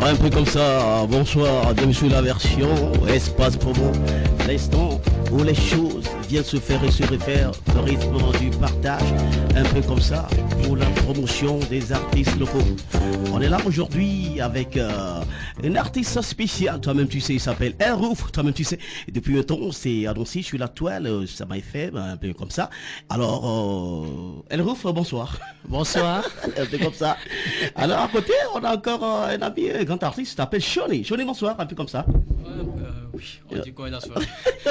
Un peu comme ça, bonsoir, bienvenue sur la version Espace Promo, l'instant où les choses viennent se faire et se refaire, le rythme du partage, un peu comme ça, pour la promotion des artistes locaux. On est là aujourd'hui avec un artiste spécial, toi-même tu sais, il s'appelle El Roof, toi-même tu sais, et depuis un temps c'est annoncé sur la toile, ça m'a fait un peu comme ça. Alors, El Roof, bonsoir. Bonsoir. Un peu comme ça. Alors à côté, on a encore un ami, un grand artiste, qui s'appelle Shoni. Shoni, bonsoir, un peu comme ça. Oui, on dit quoi la soirée?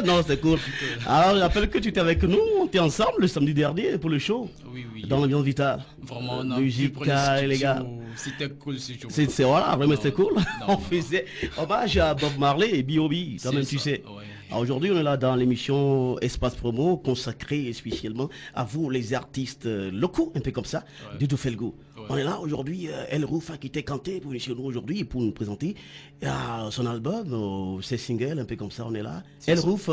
Non, c'est cool. Alors, je rappelle que tu étais avec nous, on était ensemble le samedi dernier pour le show. Oui, oui. Dans l'ambiance vitale. Vraiment, on a musical, les gars. C'était cool ce show. C'est voilà, vraiment c'était cool. Non, On faisait hommage à Bob Marley et B.O.B. Quand même, tu sais. Ouais. Alors aujourd'hui, on est là dans l'émission Espace Promo, consacrée spécialement à vous, les artistes locaux, un peu comme ça, du tout fait le goût. On est là aujourd'hui, El Roof a quitté Kanté pour venir chez nous aujourd'hui pour nous présenter son album, ses singles, un peu comme ça, on est là. El Roof.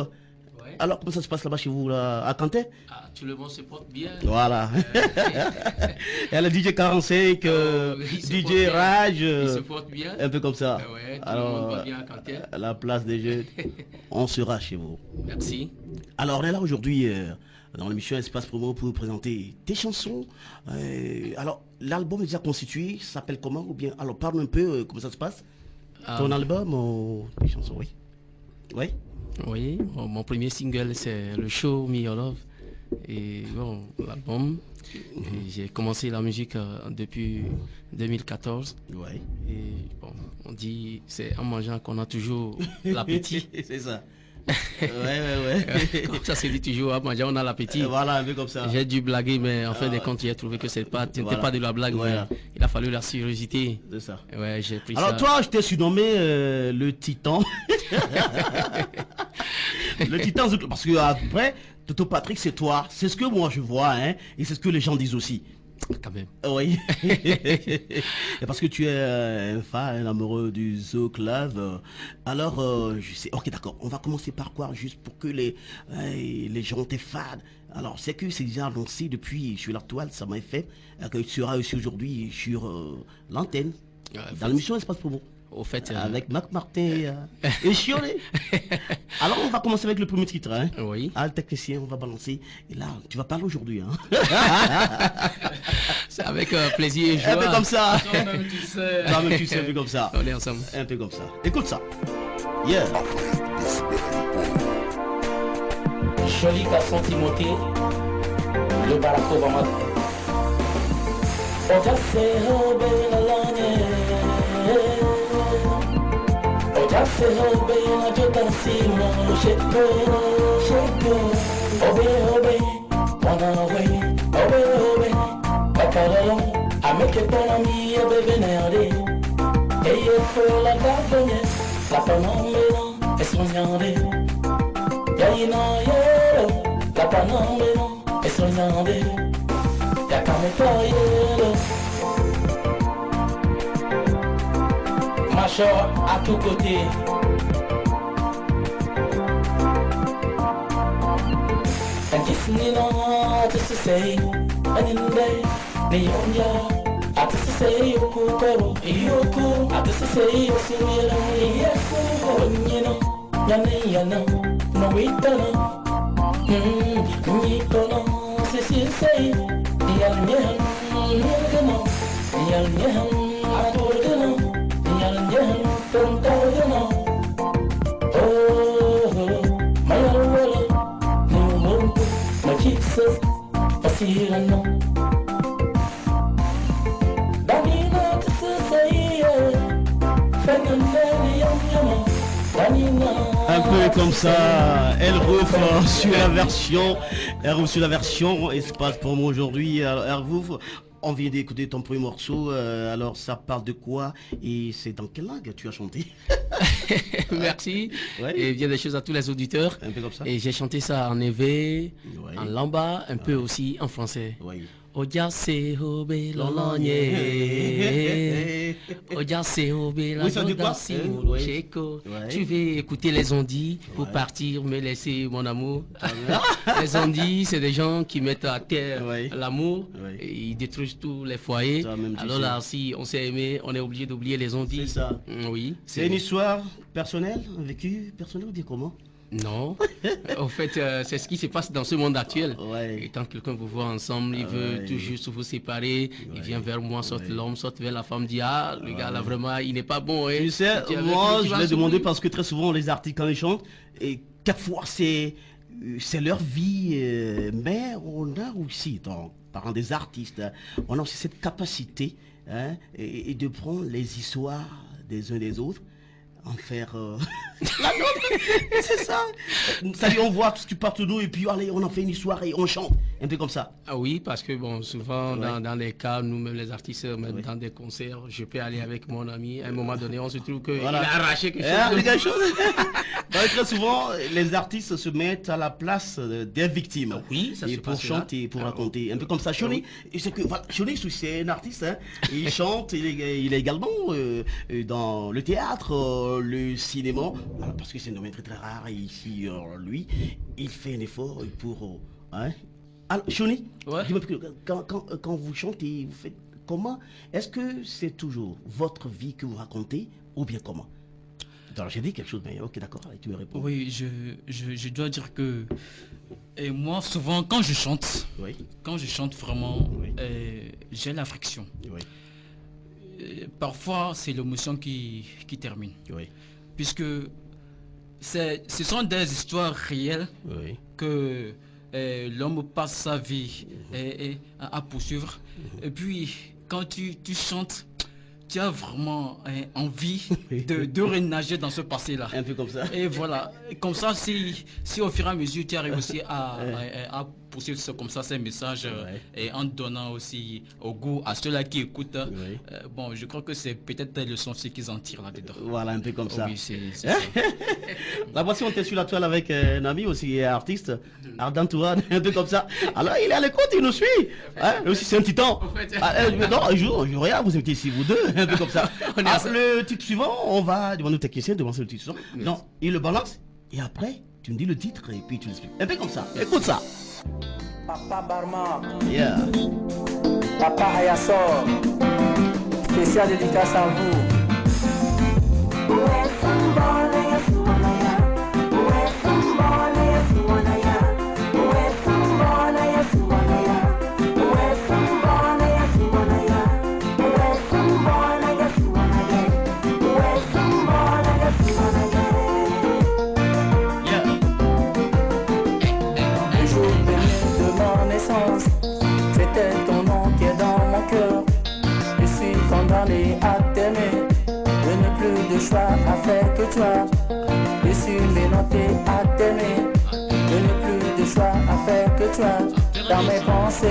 Ouais. Alors, comment ça se passe là-bas chez vous, là, à Kanté? Ah, tout le monde se porte bien. Voilà. Elle est DJ 45, DJ Raj, Il se porte bien. un peu comme ça. Ouais, tout Alors, le monde va bien à Kanté. à la place des jeunes, on sera chez vous. Merci. Alors, on est là aujourd'hui dans l'émission Espace Promo pour vous présenter tes chansons. Alors, l'album est déjà constitué, ça s'appelle comment? Ou bien, alors, parle un peu comment ça se passe. Ton album ou tes chansons, oui. Oui. Oui, mon premier single c'est le show Me Your Love. Et bon, l'album, j'ai commencé la musique depuis 2014. Ouais. Et bon, on dit c'est en mangeant qu'on a toujours l'appétit. C'est ça. Ouais. Comme ça se dit toujours, en mangeant on a l'appétit. Voilà, un peu comme ça. J'ai dû blaguer, mais en fin de compte, j'ai trouvé que c'était pas de la blague, Voilà. mais il a fallu la sérieuxité. C'est ça. Ouais, j'ai pris Alors ça. toi, je t'ai surnommé le Titan. Le Titan, parce que après, Toto Patrick, c'est toi. C'est ce que moi je vois, hein, et c'est ce que les gens disent aussi. Quand même. Oui. Et parce que tu es un fan, un amoureux du Zouk Love. Alors, je sais. Ok, d'accord. On va commencer par quoi, juste pour que les gens t'es fans. Alors, c'est que c'est déjà annoncé depuis sur la toile, ça m'a fait que tu seras aussi aujourd'hui sur l'antenne, dans l'émission Espace Promo. Au fait, Avec Mac Martin et Chioné. Alors on va commencer avec le premier titre, hein. Oui. Ah, le technicien, on va balancer. Et là, tu vas parler aujourd'hui, hein. C'est avec plaisir et joie. Un peu comme ça. Toi-même, tu sais. Toi-même, tu sais, un peu comme ça. On est ensemble. Un peu comme ça. Écoute ça. Yeah. Joli garçon Timothée, le Barack Obama. Oja seho be la lanye, Oja seho be la jota simo, shake, obe, wanna way, obe, bakalalo, I make it on me, a baby nerde, et il faut la gagner, la panamera, et sognande, yaina yero, la panamera, et sognande. Macho à tous côtés. And if you know to say, and in the day, Neonia, I just say, Yoku, I just say, you know, Yana, no, we don't know, Cecil say. Un peu comme ça, El Roof sur la version, El Roof sur la version Espace pour moi aujourd'hui. El Roof, on vient d'écouter ton premier morceau, alors ça parle de quoi et c'est dans quelle langue tu as chanté? Merci. Ouais. Et bien des choses à tous les auditeurs. Un peu comme ça. Et j'ai chanté ça en éveil, Ouais. en lamba, un peu aussi en français. Oui. Oja se hobe lolonye. Oja se hobe la si cheko. Tu veux écouter les ondis pour partir, me laisser mon amour. Les ondis, c'est des gens qui mettent à terre l'amour et ils détruisent tous les foyers. Alors là, si on s'est aimé, on est obligé d'oublier les ondis. C'est ça. Oui. C'est une histoire personnelle, vécue personnelle ou bien comment? Non, en fait, c'est ce qui se passe dans ce monde actuel. Et quand quelqu'un vous voit ensemble, il veut tout juste vous séparer, il vient vers moi, sorte l'homme, sorte vers la femme, dit ah, le gars là vraiment, il n'est pas bon. Tu sais, moi je l'ai demandé parce que très souvent les artistes quand ils chantent, et quelquefois c'est leur vie, mais on a aussi, parlant des artistes, on a aussi cette capacité et de prendre les histoires des uns des autres, en faire la nôtre. C'est ça. Ça dit, on voit tout ce qui part de nous et puis allez, on en fait une histoire et on chante. Un peu comme ça. Ah oui, parce que bon, souvent dans les cas, nous-mêmes les artistes, même dans des concerts, je peux aller avec mon ami. À un moment donné, on se trouve qu'il a arraché quelque chose. Très souvent, les artistes se mettent à la place des victimes. Oui, ça et pour chanter, pour raconter. Un peu comme ça. Choni, c'est un artiste. Hein. Il chante, il est également dans le théâtre, le cinéma. Parce que c'est un domaine très très rare. Et ici, lui, il fait un effort pour... Alors, Choni, quand vous chantez, vous faites comment? Est-ce que c'est toujours votre vie que vous racontez ou bien comment? Alors, j'ai dit quelque chose, mais ok, d'accord, tu me réponds. Oui, je dois dire que moi, souvent, quand je chante, vraiment, j'ai la friction. Parfois, c'est l'émotion qui termine. Puisque ce sont des histoires réelles que l'homme passe sa vie à poursuivre. Et puis, quand tu chantes, tu as vraiment envie de renager dans ce passé-là. Un peu comme ça. Et voilà. Comme ça, si au fur et à mesure, tu arrives aussi à poursuivre comme ça ces messages et en donnant aussi au goût à ceux-là qui écoutent, bon, je crois que c'est peut-être des leçons aussi qu'ils en tirent là-dedans. Voilà, un peu comme ça. Oui, c'est ça. La voici, on était sur la toile avec un ami aussi, artiste, Ardent Touane, un peu comme ça. Alors, il est à l'écoute, il nous suit. Lui aussi, c'est un titan. Non, un jour, regarde, vous êtes ici, vous deux, un peu comme ça. Le titre suivant, on va demander au technicien de lancer le titre suivant. Non, il le balance, et après, tu me dis le titre, et puis tu l'expliques. Un peu comme ça, écoute ça. Papa Barma, Yeah. Papa Ayassor, spécial dédicace à vous. C'était ton nom qui est dans mon cœur. Je suis condamné à t'aimer. Je n'ai plus de choix à faire que toi. Je suis menotté à t'aimer. Je n'ai plus de choix à faire que toi. Dans mes pensées.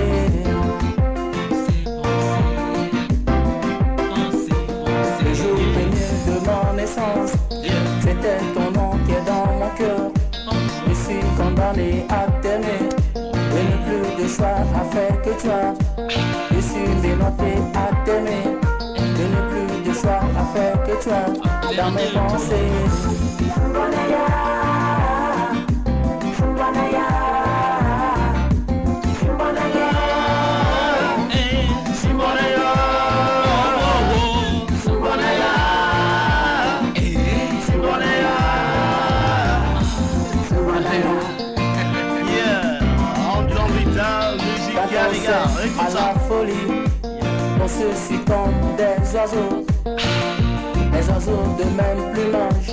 Le jour premier de mon naissance, c'était ton nom qui est dans mon cœur. Je suis condamné à t'aimer. Je n'ai plus de choix à faire que toi. Je suis menotté à t'aimer. Je n'ai plus de choix à faire que toi. Dans mes pensées. À la folie, on se suit comme des oiseaux. Les oiseaux de même plumage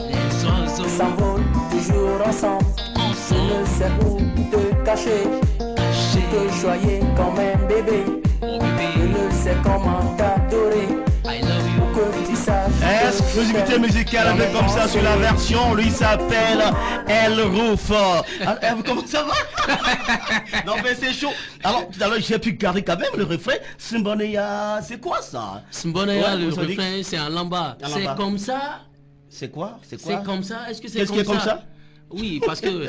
s'envolent toujours ensemble. Je ne sais où te cacher. Je peux choyer comme un bébé. Je ne sais comment t'adorer. Pour que tu saches. Exclusivité musicale un peu comme ça sur la version. Lui s'appelle El Roof. Comment ça va? Non mais c'est chaud. Alors tout à l'heure j'ai pu garder quand même le refrain. Simboneya, c'est quoi ça? Simboneya, le refrain c'est un lamba. C'est comme ça. C'est quoi? C'est comme ça. Est-ce que c'est Qu'est-ce qui est comme ça? Oui, parce que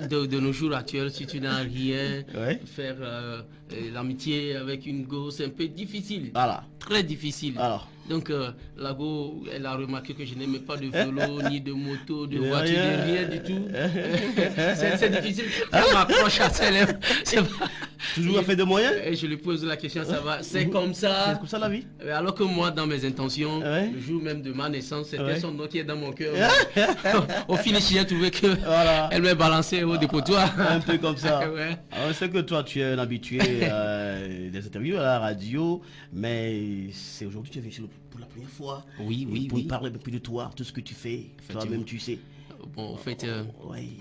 de nos jours actuels, si tu n'as rien, faire l'amitié avec une go, c'est un peu difficile. Voilà. Très difficile. Alors. Donc, la go, elle a remarqué que je n'aimais pas de vélo, ni de moto, de voiture, de rien du tout. C'est difficile. Elle m'approche à ses lèvres. Toujours à fait de moyens. Et je lui pose la question, ça va, c'est comme ça. C'est comme ça la vie. Alors que moi, dans mes intentions, le jour même de ma naissance, c'était son nom qui est dans mon cœur. Au finish, j'ai trouvé que elle m'a balancé au dépotoir. Un peu comme ça. Alors, je sais que toi, tu es un habitué des interviews à la radio, mais c'est aujourd'hui que tu es venu pour la première fois. Oui. Pour parler un peu de toi, tout ce que tu fais. Toi-même, tu sais. Bon, en fait,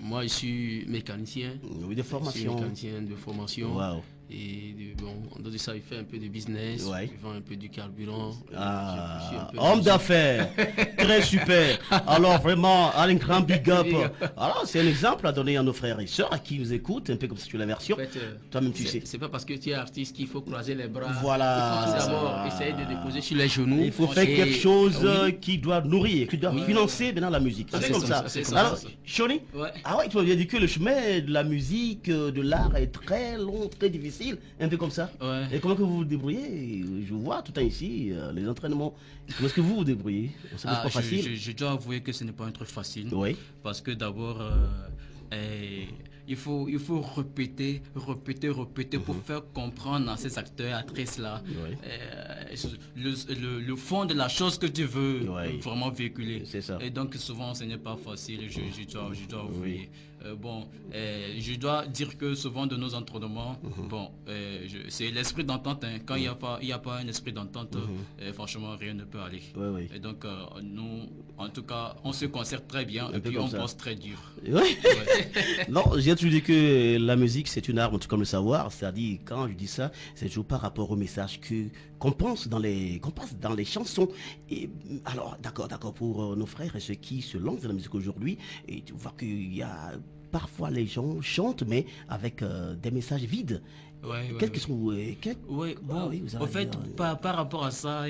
moi, je suis mécanicien. Oui, de formation. Je suis mécanicien de formation. Wow. Et en dehors de ça, il fait un peu de business, il vend un peu du carburant. Homme d'affaires, très super. Alors vraiment, un grand big up. Alors c'est un exemple à donner à nos frères et sœurs à qui nous écoutent, un peu comme si tu la version. En fait, toi-même tu sais. C'est pas parce que tu es artiste qu'il faut croiser les bras. Voilà. Il faut d'abord essayer de déposer sur les genoux. Il faut faire quelque chose qui doit nourrir, qui doit financer maintenant la musique. C'est comme ça. Alors, Shoni, tu m'as dit que le chemin de la musique, de l'art est très long, très difficile. Un peu comme ça. Et comment que vous vous débrouillez? Je vois tout le temps ici, les entraînements. Comment est-ce que vous vous débrouillez? C'est pas facile. Je dois avouer que ce n'est pas un truc facile. Parce que d'abord, il faut répéter pour faire comprendre à ces acteurs, actrices là, le fond de la chose que tu veux vraiment véhiculer. C'est ça. Et donc souvent ce n'est pas facile, je dois avouer. Je dois dire que souvent de nos entraînements, c'est l'esprit d'entente. Quand il n'y a pas un esprit d'entente, franchement rien ne peut aller. Et donc nous, en tout cas, on se concerte très bien et puis on bosse très dur. Non, j'ai toujours dit que la musique c'est une arme, tout comme le savoir. C'est-à-dire, quand je dis ça, c'est toujours par rapport au message qu'on pense dans les chansons. Et alors, d'accord, pour nos frères et ceux qui se lancent dans la musique aujourd'hui, et tu vois qu'il y a parfois les gens chantent, mais avec des messages vides. En fait, par rapport à ça,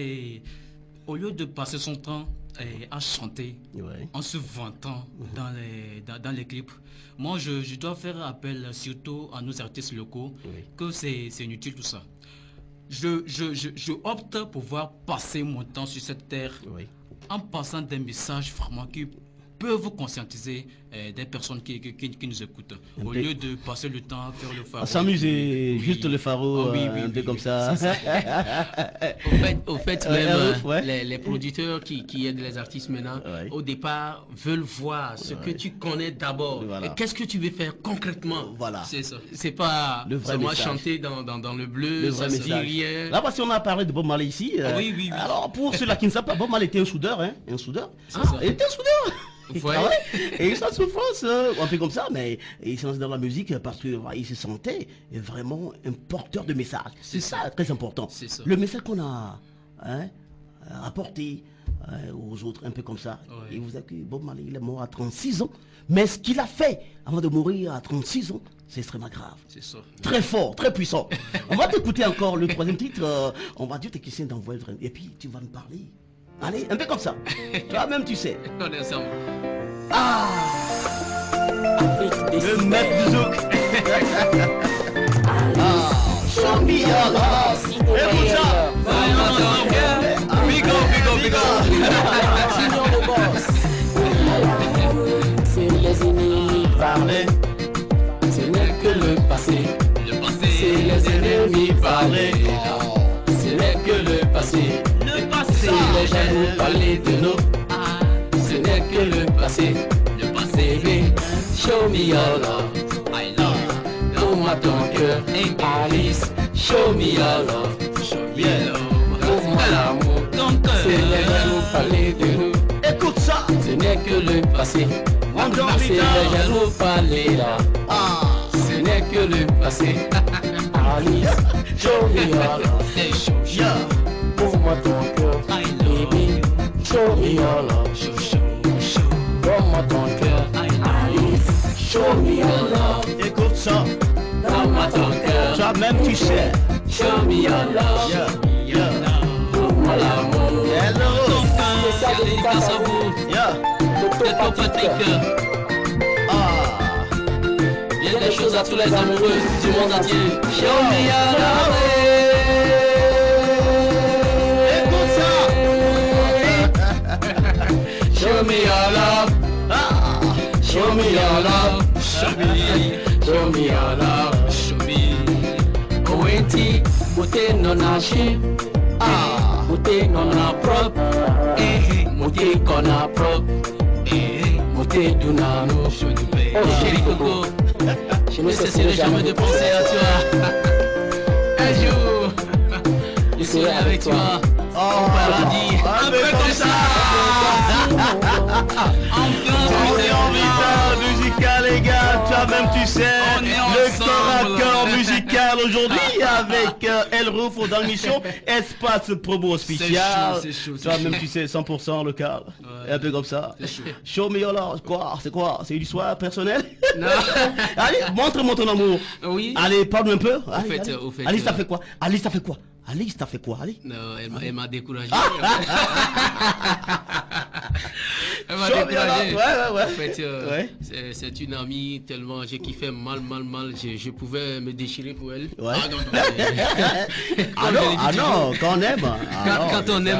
au lieu de passer son temps à chanter, en se vantant dans les clips, moi je dois faire appel surtout à nos artistes locaux, que c'est inutile tout ça. Je opte pour pouvoir passer mon temps sur cette terre en passant des messages vraiment qui peuvent conscientiser des personnes qui nous écoutent. Au lieu de passer le temps à faire le pharo. À s'amuser, juste le pharo, un peu comme ça. Au fait, même les producteurs qui aident les artistes maintenant, au départ, veulent voir ce que tu connais d'abord. Et qu'est-ce que tu veux faire concrètement. C'est ça. C'est pas seulement chanter dans le bleu, ça se dit rien. Là, parce qu'on a parlé de Bob Marley ici. Alors, pour ceux-là qui ne savent pas, Bob Marley était un soudeur. Un soudeur. Il était un soudeur. Et il s'en souffrance, un peu comme ça, mais il s'en dans la musique parce qu'il se sentait vraiment un porteur de message. C'est ça, très important. Le message qu'on a apporté aux autres, un peu comme ça. Et vous avez vu, Bob Marley, il est mort à 36 ans. Mais ce qu'il a fait avant de mourir à 36 ans, c'est extrêmement grave. C'est ça. Très fort, très puissant. On va t'écouter encore le troisième titre. On va dire technicien d'envoyer le train. Et puis tu vas nous parler. Allez, un peu comme ça. Toi-même, tu sais. On est ensemble. Le maître du zouk. Show me your love. Écoute ça. Big up. Sinon le boss. C'est les ennemis parler. Ce n'est que le passé. C'est les ennemis parler. Ce n'est que le passé. C'est les jaloux parler de nous. Ce n'est que le passé. Baby, show me your love. I love you. Donne-moi ton cœur, Alice. Show me your love. Donne-moi l'amour. C'est les jaloux parler de nous. Écoute ça. Ce n'est que le passé. C'est les jaloux parler là. Ce n'est que le passé. Alice, show me your love. Donne-moi ton cœur, baby. Show me your love. Donne-moi ton cœur, Alice. Show me your love. Écoute ça. Donne-moi ton cœur. Toi-même, tu sais. Show me your love. Donne-moi l'amour. Hello. Dédicace à vous. Docteur Patrick. chose à tous les amoureux du monde entier. Show me your love. Écoute ça. Show me your love. Show me your love. Show me your love. Show me. Owenti, beauté non haché. Beauté non a propre. Beauté qu'on a propre. Beauté d'unano. Oh chérie Coco, je ne cesserai jamais de penser à toi. Un jour, je serai avec toi au paradis. Un peu comme ça. Musical les gars, toi-même tu sais, le corps à corps musical aujourd'hui avec El Rufo dans l'émission Espace Promo spécial. Toi-même tu sais 100% local, un peu comme ça. Show me your love, quoi? C'est quoi? C'est une histoire personnelle? Non. Allez, montre-moi ton amour. Oui. Allez, parle un peu. Au fait, Alice, t'as fait quoi? Alice, t'as fait quoi? Alice, t'as fait quoi? Allez. Non, elle m'a découragé. Elle m'a découragé. Ouais. En fait, c'est une amie tellement j'ai kiffé mal. Je pouvais me déchirer pour elle. Ouais. Ah non, quand on aime. Quand on aime,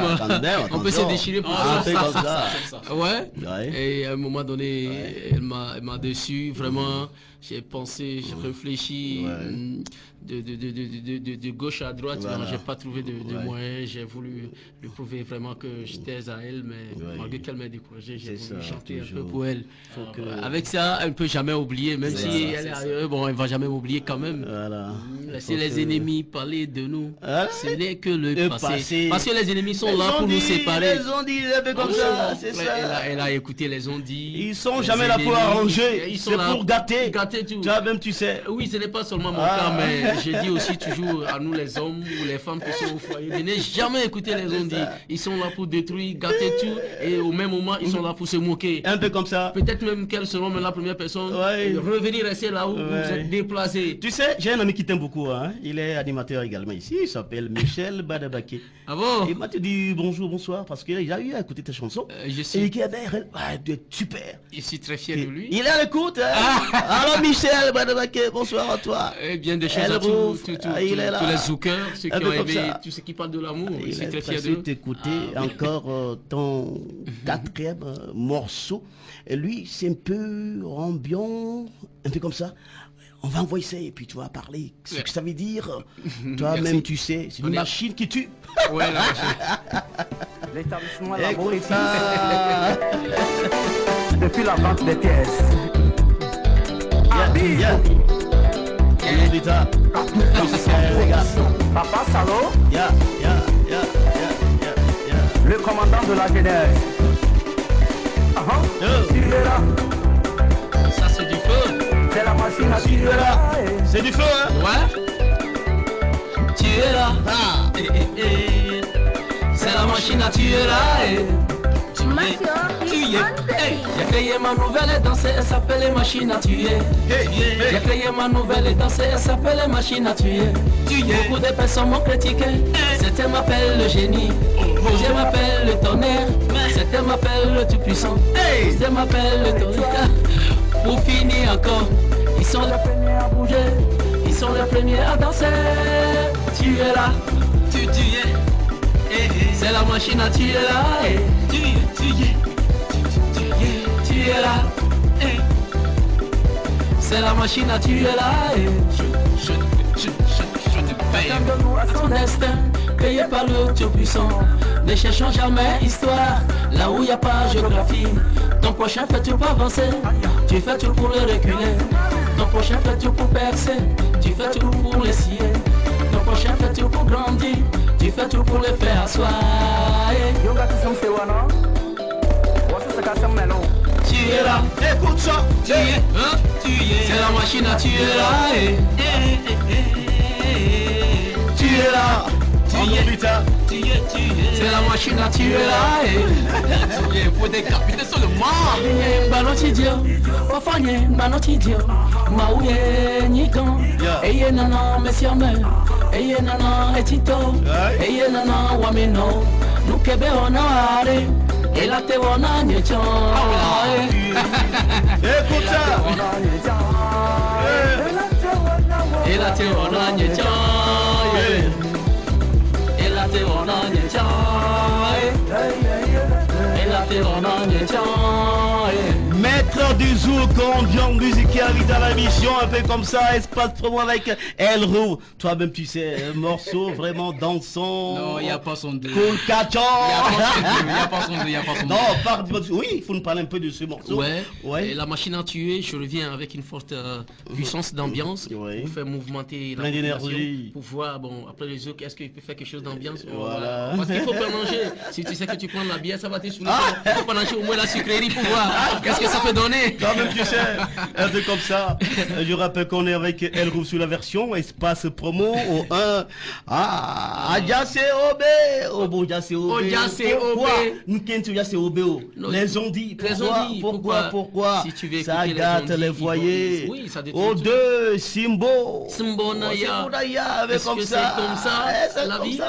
on peut se déchirer pour ça. Ouais. Et à un moment donné, elle m'a déçu. Vraiment, j'ai pensé, j'ai réfléchi. De gauche à droite, voilà. J'ai pas trouvé de moyen. J'ai voulu lui prouver vraiment que j'étais à elle, mais malgré qu'elle m'a découragé, j'ai voulu chanter un peu pour elle. Avec ça, elle ne peut jamais oublier, même si elle est ailleurs, bon, elle va jamais m'oublier quand même. Voilà. Laisser les ennemis parler de nous, ce n'est que le passé. Parce que les ennemis sont là pour nous séparer. Ils ont dit, comme ça, c'est ça. Elle a écouté les ont dit. Ils sont jamais là pour arranger, c'est pour gâter. Tout. Toi même tu sais. Oui, ce n'est pas seulement mon cas, mais je dis aussi toujours à nous les hommes ou les femmes qui sont au foyer, de ne jamais écouter les on dit. Ils sont là pour détruire, gâter tout, et au même moment, ils sont là pour se moquer. Un peu comme ça. Peut-être même qu'elles seront même la première personne, revenir rester là où vous êtes déplacé. Tu sais, j'ai un ami qui t'aime beaucoup, hein. Il est animateur également ici, il s'appelle Michel Badabaké. Ah bon? Il m'a dit bonjour, bonsoir, parce qu'il a eu à écouter tes chansons. Je suis... Et il dit, tu es super. Je suis très fier de lui. Il est à l'écoute, hein. Alors Michel Badabaké, bonsoir à toi. Et bien des choses à tous les zoukers, ceux qui ont aimé, tous ceux qui parlent de l'amour. Je suis très fier d'eux. T'écouter encore ton quatrième morceau. Et lui, c'est un peu ambiant, un peu comme ça. On va envoyer ça et puis tu vas parler ce que ça veut dire. Toi-même, tu sais, c'est une machine qui tue. Ouais, la machine. L'établissement La Boétie, depuis la vente des pièces. Papa Salo, le commandant de la Genèse. Tu es là. Ça c'est du feu. C'est la machine à tuer là. C'est du feu, hein? Ouais. Tu es là. C'est la machine à tuer là. J'ai créé ma nouvelle danse, elle s'appelle Machine à tuer. J'ai créé ma nouvelle danse, elle s'appelle Machine à tuer. Beaucoup de personnes m'ont critiqué, certains m'appellent le génie, je m'appelle le tonnerre, certains m'appellent le tout-puissant, certains m'appellent le tonnerre. Pour finir encore, ils sont les premiers à bouger, ils sont les premiers à danser. Tu es là, tu es. C'est la machine à tuer là. Tu es là. C'est la machine à tuer là. Je te paye. Chacun de nous a son destin, payé par le Tout-Puissant. Ne cherchons jamais histoire, là où il n'y a pas géographie. Ton prochain fait tout pour avancer, tu fais tout pour le reculer. Ton prochain fait tout pour percer, tu fais tout pour le scier. Ton prochain fait tout pour grandir, tu fais tout pour le faire asseoir. Tu es là, écoute ça. Tu es, c'est la machine à tuer là. Tu es là. C'est la machine à tuer là. Tu es pour décapiter sur le mort. Banotidio, Ofanye, Banotidio, Maouye, Nikan, Eye Nana, Messieurs, Eye Nana, Etito, Eye Nana, Wamino, Nukebe Onare, et la Tevona, Nichon. Écoute ça. Maître du zouk, ambiance musicale dans la mission, un peu comme ça, espace promo avec El Roux. Toi-même tu sais, un morceau vraiment dansant. Non, il n'y a pas son deux. Cool catchant. Il n'y a pas son deux, il n'y a pas son deux. Non, oui, il faut nous parler un peu de ce morceau. Ouais. Et la machine à tuer, je reviens avec une forte puissance d'ambiance pour faire mouvementer la population, pour voir, bon, après les autres, est-ce qu'il peut faire quelque chose d'ambiance? Voilà. Parce qu'il faut pas manger. Si tu sais que tu prends la bière, ça va te saouler. Il faut pas manger au moins la sucrerie pour voir qu'est-ce que ça peut donner. Toi-même tu sais, un peu comme ça. Je rappelle qu'on est avec El Roux sur la version espace promo au 1. Adjacé Obé. Pourquoi nous Adjacé Obé? Les ont dit. Pourquoi si tu veux ça gâte les foyers. Oui, ça au 2, Simbo. Simbo Naya. Avec comme ça. C'est la vie.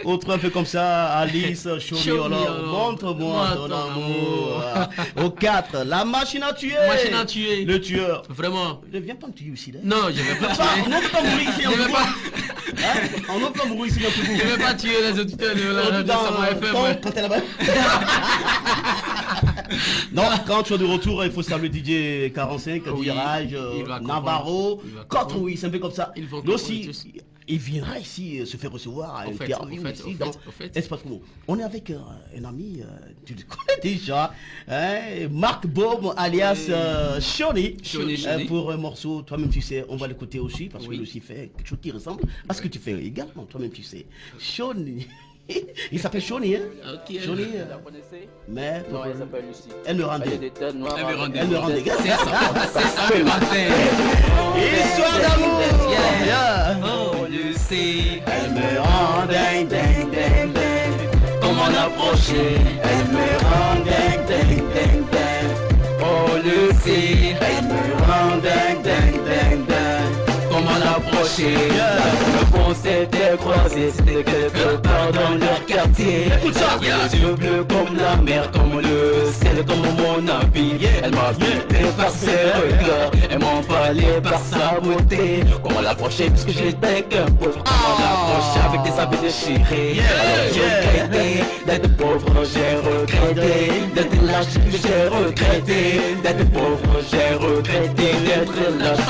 Autre un peu comme ça, Alice Choriolo. Montre-moi ton amour. Au 4, la machine à tuer. Le tueur. Vraiment. Ne viens pas me tuer aussi là. Non, je vais pas tuer. On ne peut pas mourir ici. On ne peut pas mourir ici non plus. Je vais pas tuer les auditeurs de la radio Sama FM. Quand t'es là-bas. Non, quand tu es de retour, il faut saluer DJ 45, Virage, Navarro, Contre, oui, c'est un peu comme ça. Lui aussi, il viendra ici se faire recevoir à interview ici dans Espace Promo. On est avec un ami, tu le connais déjà, Marc Baum alias Shoni, pour un morceau, toi-même tu sais, on va l'écouter aussi parce qu'il aussi fait quelque chose qui ressemble à ce que tu fais également, toi-même tu sais. Shoni. Il s'appelle Shoni, hein? Ok. Shoni, la connaissez? mais Non, elle s'appelle Lucie. elle me rend des. Elle me rend des. C'est ça le matin. Histoire d'amour. Oh, Lucie. Elle me rend ding ding ding ding. Comment l'approcher? Elle me rend ding ding ding ding. Oh Lucie, Elle me rend ding ding ding ding. comment l'approcher? Le pont s'était croisé, c'était quelque part dans leur quartier. Elle a les yeux bleus comme la mer, comme le ciel, comme mon habit. Elle m'a buté par ses regards, elle m'a emballé par sa beauté. Comment l'approcher puisque j'étais qu'un pauvre? Comment l'approcher avec des habits déchirés? Alors j'ai regretté d'être pauvre, j'ai regretté d'être lâche, j'ai regretté d'être pauvre, j'ai regretté d'être lâche.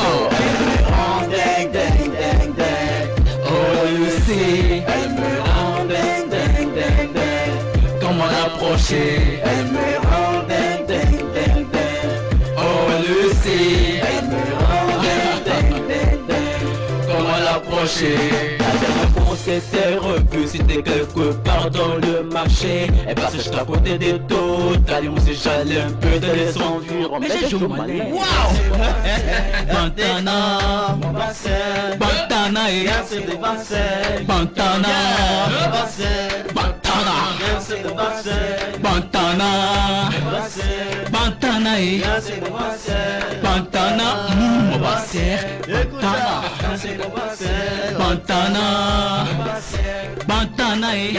Ding, ding, ding, ding. Oh Lucie, elle me rend ding, ding, ding, ding. Comment l'approcher? Elle me rend ding, ding, ding, ding. Oh Lucie, elle me rend ding, ding, ding, ding. Comment l'approcher? La dernière fois on s'était revu, c'était quelque part dans le marché. Et parce que je t'apportais des totales, on s'est jalé un peu dans les environs. Mais j'ai joué malin. Bantana, Bantana et Bantana, Bantana, Bantana, Bantana et Bantana, mon basser, Bantana, Bantana et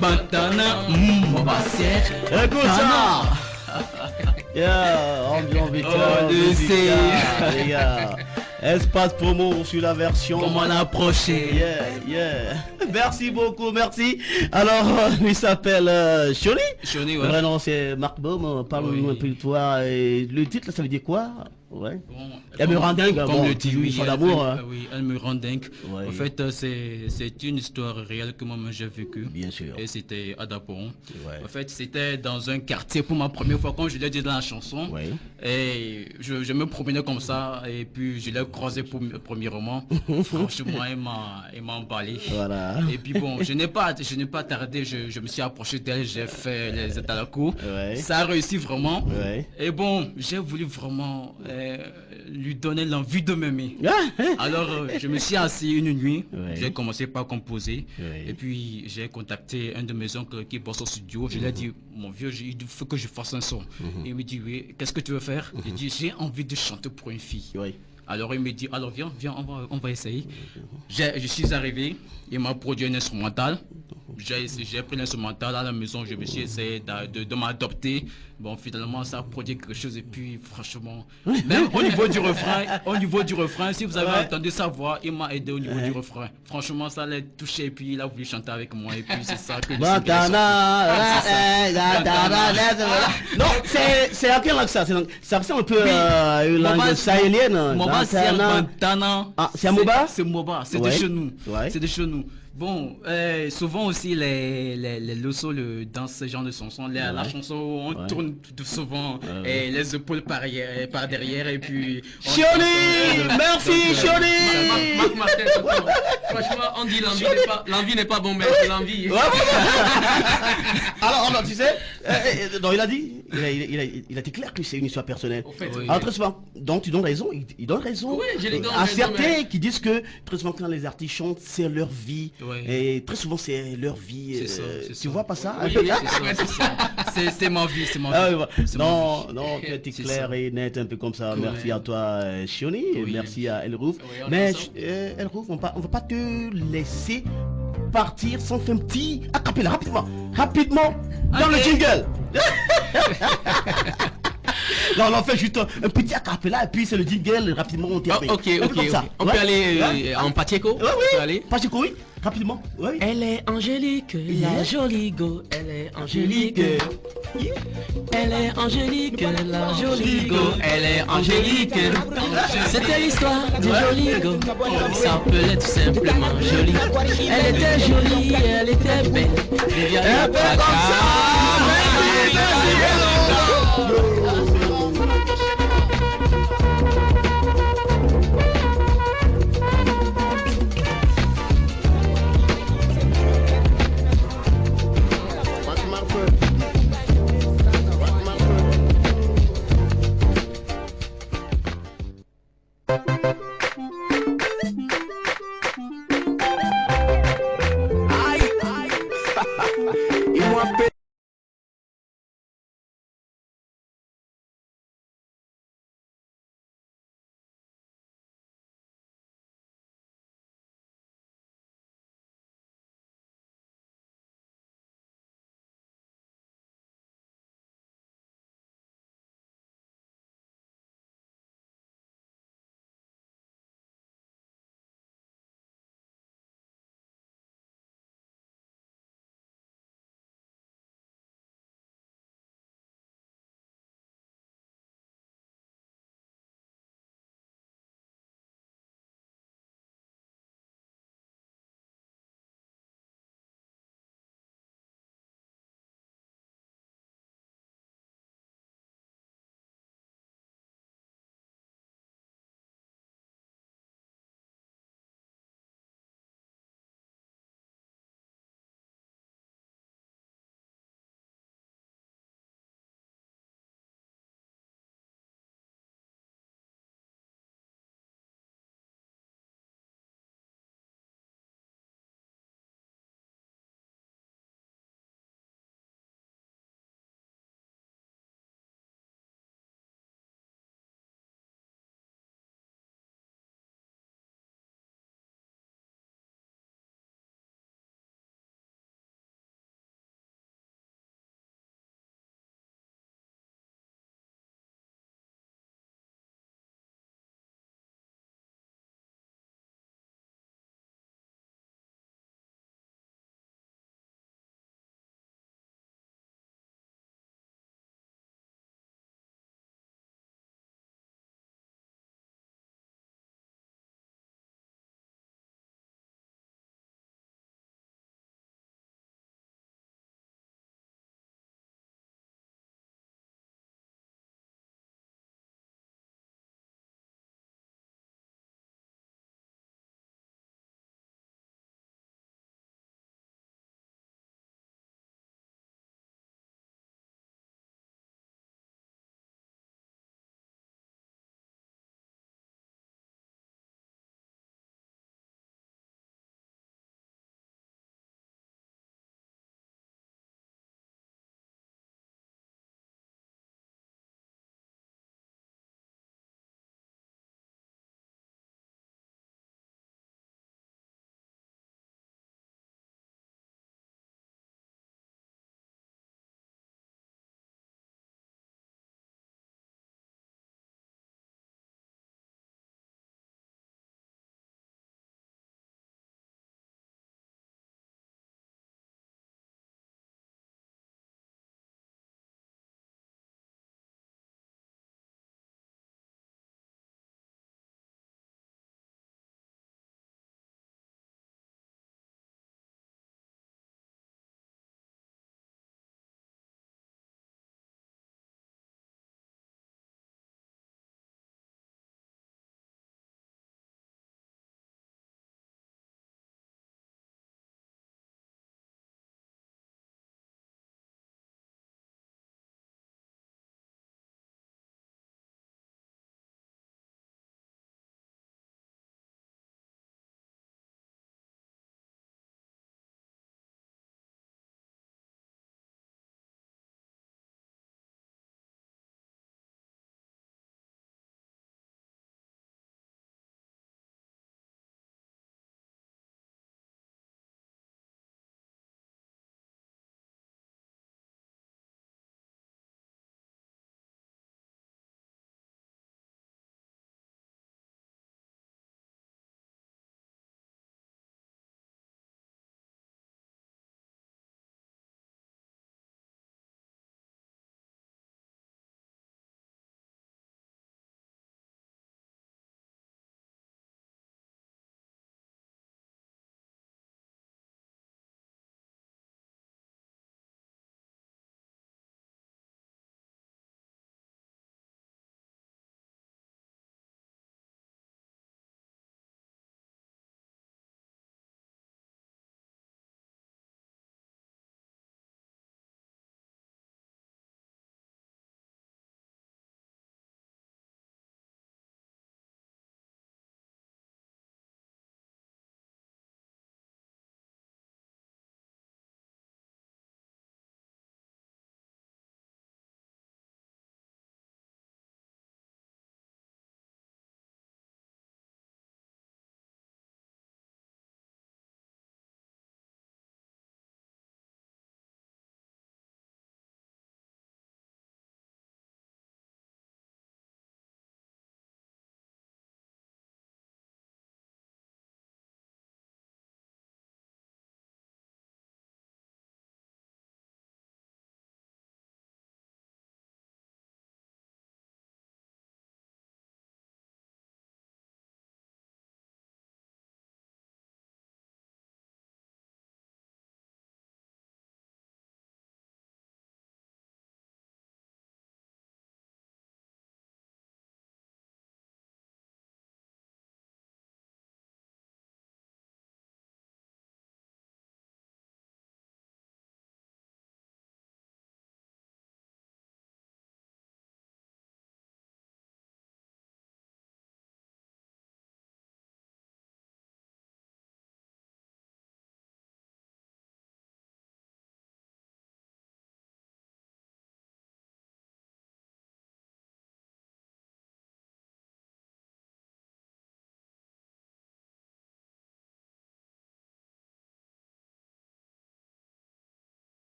Bantana, mon basser, écoute ça. Yeah, ambiance vitale, les gars. Espace promo sur la version. Comment l'approcher? Yeah. Merci beaucoup, merci. Alors, il s'appelle Shoni. Shoni, ouais. Vrai nom, c'est Marc Baum. Parle-nous un peu de toi. Et le titre, ça veut dire quoi? Ouais. Bon, Elle me rend dingue. Comme le dit, oui, d'amour. Oui, elle me rend dingue. Ouais. En fait, c'est une histoire réelle que moi-même j'ai vécue. Bien sûr. Et c'était à Daporon. Ouais. En fait, c'était dans un quartier pour ma première fois, comme je l'ai dit dans la chanson. Ouais. Et je me promenais comme ça, et puis je l'ai croisé premièrement. Franchement, il m'a emballé. Voilà. Et puis bon, je n'ai pas tardé, je me suis approché d'elle, j'ai fait les états à la cour. Ouais. Ça a réussi vraiment. Ouais. Et bon, j'ai voulu vraiment lui donner l'envie de m'aimer. Alors, je me suis assis une nuit, Ouais. j'ai commencé par composer. Ouais. Et puis, j'ai contacté un de mes oncles qui bosse au studio. Je lui ai dit, mon vieux, il faut que je fasse un son. Il me dit, oui, qu'est-ce que tu veux faire? J'ai dit, j'ai envie de chanter pour une fille. Ouais. Alors il me dit, alors viens, on va essayer. Je suis arrivé, il m'a produit un instrumental. j'ai pris l'instrumental à la maison, je me suis essayé de m'adopter. Bon, finalement, ça a produit quelque chose. Et puis, franchement, même au niveau du refrain, si vous avez entendu sa voix, il m'a aidé au niveau du refrain. Franchement, ça l'a touché. Et puis, il a voulu chanter avec moi. Et puis, c'est ça que non, c'est à quelle langue ça? Ça ressemble un peu à une langue sahélienne. Moba, c'est Bantana. Ah, c'est un Moba? C'est Moba, c'est de chez nous. C'est de chez nous. Bon, souvent aussi les losos dans ce genre de chanson, la chanson on tourne tout souvent les épaules par derrière et puis... Chioni, merci Chioni. Franchement, on dit l'envie n'est pas bon, mais c'est l'envie. Alors, tu sais, donc il a dit, il a été clair que c'est une histoire personnelle. Alors très souvent, donc tu donnes raison, il donne raison. Oui, je les donne à raison, certains qui disent que très souvent quand les artistes chantent, c'est leur vie. Et très souvent c'est leur vie. Tu vois pas ça? Oui, c'est ma vie, c'est ma vie. Non, tu es clair et net, un peu comme ça. Merci à toi, Chioni, merci à Elrouf. Mais Elrouf, on va pas te laisser partir sans faire un petit acapella rapidement dans le jingle. Non, on fait juste un petit acapella et puis c'est le jingle rapidement on termine. Ok. On peut aller en Pacheco? Oui. Pacheco, oui. Rapidement. Oui. Elle est angélique, la jolie go. Elle est angélique. Elle est angélique, la jolie go. Elle est angélique. C'était l'histoire du joli go. Il s'appelait tout simplement jolie. Elle était jolie, elle était belle. Un peu comme ça.